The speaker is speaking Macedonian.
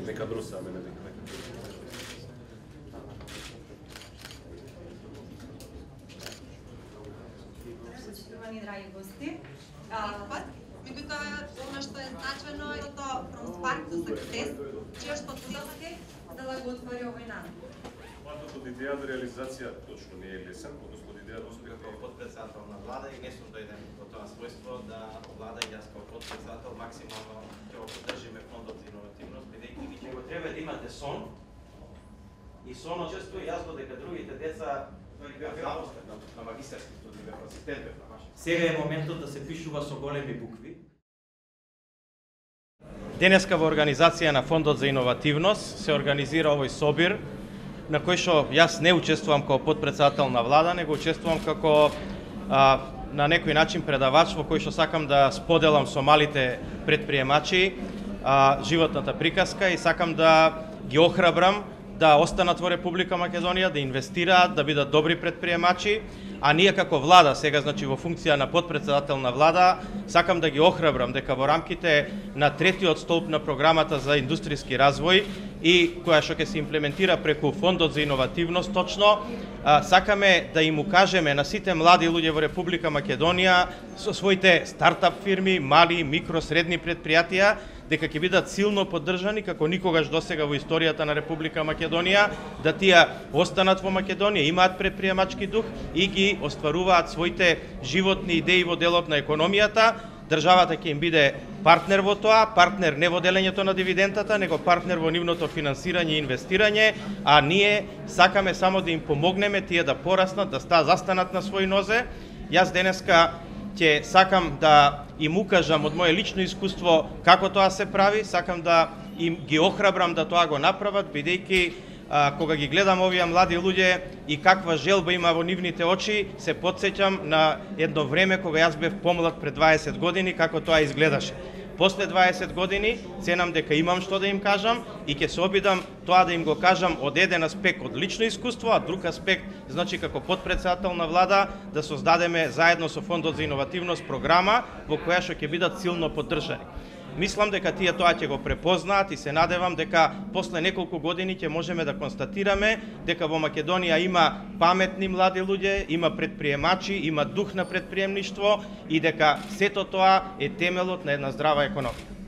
Нека бруса, мене дека нека. Почитувани драги гости, меѓутоа она што е значено е тоа from spark to success, чие што целите за да го отвори овој начин. Патот од идеја до реализација точно не е лесен, односно од идеја до успех. Како подпредседател на влада и не сум дојден во тоа својство да влада и јас како подпредседател максимално ќе го поддржиме фондот за иновативност, бидејќи ви ќе го треба да имате сон и сон често јас додека другите деца на магистарски студии бев асистент на машин. Сега е моментот да се пишува со големи букви. Денеска во организација на Фондот за иновативност се организира овој собир на кој што јас не учествувам како подпредседател на влада, него учествувам како на некој начин предавач во кој што сакам да споделам со малите предприемачи животната приказка и сакам да ги охрабрам да останат во Република Македонија, да инвестираат, да бидат добри предприемачи, а ние како влада, сега значи во функција на подпредседател на влада, сакам да ги охрабрам дека во рамките на третиот столб на програмата за индустријски развој и која што ќе се имплементира преку Фондот за иновативност точно, сакаме да им укажеме на сите млади луѓе во Република Македонија со своите стартап фирми, мали, микро, средни предпријатија, дека ќе бидат силно поддржани како никогаш досега во историјата на Република Македонија, да тие останат во Македонија, имаат предприемачки дух и ги остваруваат своите животни идеи во делот на економијата. Државата ќе им биде партнер во тоа, партнер не во делењето на дивидендата, него партнер во нивното финансирање и инвестирање, а ние сакаме само да им помогнеме тие да пораснат, да застанат на своји нозе. Јас денеска ќе сакам да им укажам од моје лично искуство како тоа се прави, сакам да им ги охрабрам да тоа го направат, бидејќи кога ги гледам овие млади луѓе и каква желба има во нивните очи, се потсеќам на едно време кога јас бев помлад пред 20 години, како тоа изгледаше. После 20 години ценам дека имам што да им кажам и ќе се обидам тоа да им го кажам од еден аспект од лично искуство, а друг аспект, значи како подпредседател на влада, да создадеме заедно со Фондот за иновативност програма во која што ќе бидат силно поддржани. Мислам дека тие тоа ќе го препознаат и се надевам дека после неколку години ќе можеме да констатираме дека во Македонија има паметни млади луѓе, има предприемачи, има дух на предприемништво и дека сето тоа е темелот на една здрава економија.